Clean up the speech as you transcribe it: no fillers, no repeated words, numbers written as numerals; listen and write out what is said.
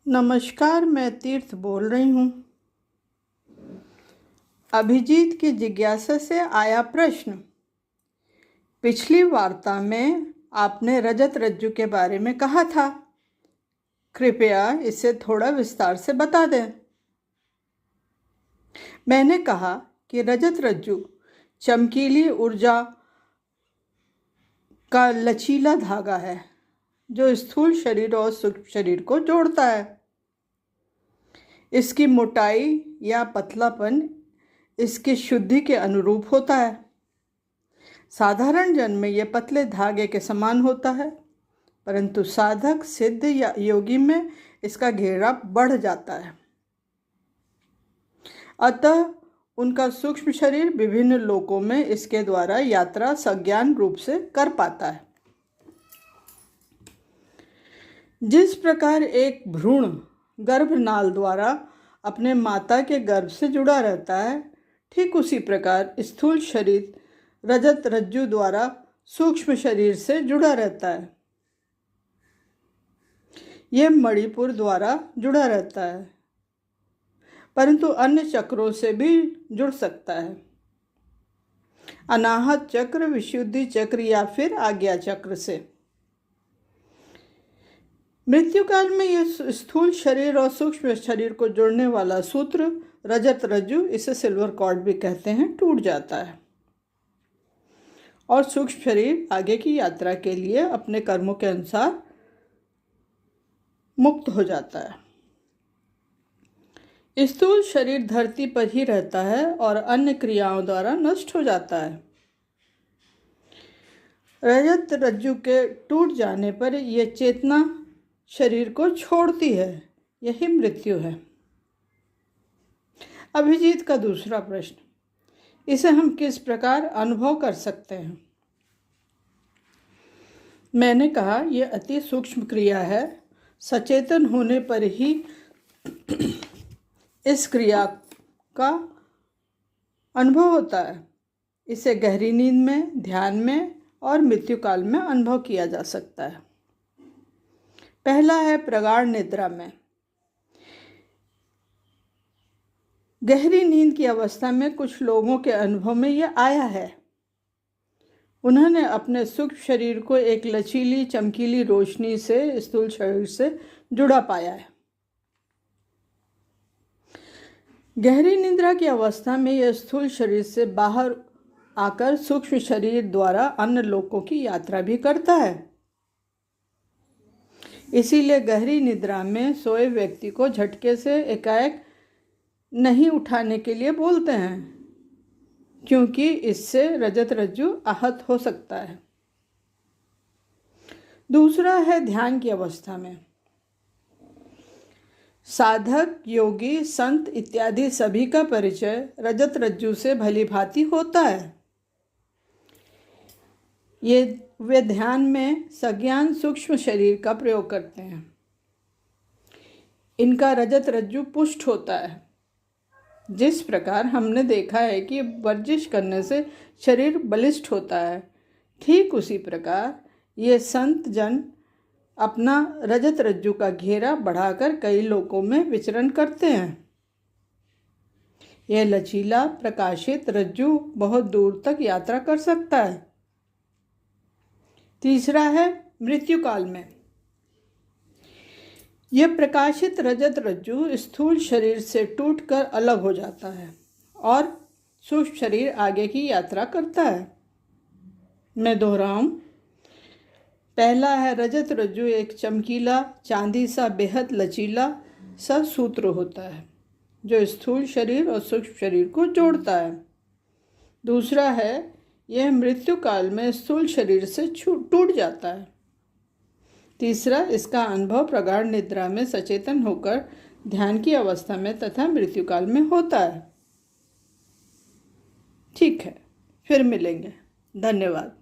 नमस्कार, मैं तीर्थ बोल रही हूँ। अभिजीत की जिज्ञासा से आया प्रश्न। पिछली वार्ता में आपने रजत रज्जु के बारे में कहा था, कृपया इसे थोड़ा विस्तार से बता दें। मैंने कहा कि रजत रज्जु चमकीली ऊर्जा का लचीला धागा है जो स्थूल शरीर और सूक्ष्म शरीर को जोड़ता है। इसकी मोटाई या पतलापन इसकी शुद्धि के अनुरूप होता है। साधारण जन में यह पतले धागे के समान होता है, परंतु साधक, सिद्ध या योगी में इसका घेरा बढ़ जाता है। अतः उनका सूक्ष्म शरीर विभिन्न लोकों में इसके द्वारा यात्रा सज्ञान रूप से कर पाता है। जिस प्रकार एक भ्रूण गर्भनाल द्वारा अपने माता के गर्भ से जुड़ा रहता है, ठीक उसी प्रकार स्थूल शरीर रजत रज्जु द्वारा सूक्ष्म शरीर से जुड़ा रहता है। यह मणिपुर द्वारा जुड़ा रहता है, परंतु अन्य चक्रों से भी जुड़ सकता है। अनाहत चक्र, विशुद्धि चक्र या फिर आज्ञा चक्र से। मृत्यु काल में यह स्थूल शरीर और सूक्ष्म शरीर को जोड़ने वाला सूत्र रजत रज्जु, इसे सिल्वर कॉर्ड भी कहते हैं, टूट जाता है और सूक्ष्म शरीर आगे की यात्रा के लिए अपने कर्मों के अनुसार मुक्त हो जाता है। स्थूल शरीर धरती पर ही रहता है और अन्य क्रियाओं द्वारा नष्ट हो जाता है। रजत रज्जु के टूट जाने पर यह चेतना शरीर को छोड़ती है, यही मृत्यु है। अभिजीत का दूसरा प्रश्न, इसे हम किस प्रकार अनुभव कर सकते हैं? मैंने कहा, यह अति सूक्ष्म क्रिया है। सचेतन होने पर ही इस क्रिया का अनुभव होता है। इसे गहरी नींद में, ध्यान में और मृत्यु काल में अनुभव किया जा सकता है। पहला है प्रगाढ़ निद्रा में। गहरी नींद की अवस्था में कुछ लोगों के अनुभव में यह आया है। उन्होंने अपने सूक्ष्म शरीर को एक लचीली चमकीली रोशनी से स्थूल शरीर से जुड़ा पाया है। गहरी निद्रा की अवस्था में यह स्थूल शरीर से बाहर आकर सूक्ष्म शरीर द्वारा अन्य लोकों की यात्रा भी करता है। इसीलिए गहरी निद्रा में सोए व्यक्ति को झटके से एकाएक नहीं उठाने के लिए बोलते हैं, क्योंकि इससे रजत रज्जु आहत हो सकता है। दूसरा है ध्यान की अवस्था में। साधक, योगी, संत इत्यादि सभी का परिचय रजत रज्जु से भलीभांति होता है। वे ध्यान में सज्ञान सूक्ष्म शरीर का प्रयोग करते हैं। इनका रजत रज्जु पुष्ट होता है। जिस प्रकार हमने देखा है कि वर्जिश करने से शरीर बलिष्ठ होता है, ठीक उसी प्रकार ये संत जन अपना रजत रज्जु का घेरा बढ़ाकर कई लोकों में विचरण करते हैं। यह लचीला प्रकाशित रज्जु बहुत दूर तक यात्रा कर सकता है। तीसरा है मृत्यु काल में। यह प्रकाशित रजत रज्जु स्थूल शरीर से टूटकर अलग हो जाता है और सूक्ष्म शरीर आगे की यात्रा करता है। मैं दोहराऊं, पहला है रजत रज्जु एक चमकीला चांदी सा बेहद लचीला सा सूत्र होता है जो स्थूल शरीर और सूक्ष्म शरीर को जोड़ता है। दूसरा है यह मृत्यु काल में स्थूल शरीर से टूट जाता है। तीसरा, इसका अनुभव प्रगाढ़ निद्रा में सचेतन होकर ध्यान की अवस्था में तथा मृत्यु काल में होता है। ठीक है, फिर मिलेंगे। धन्यवाद।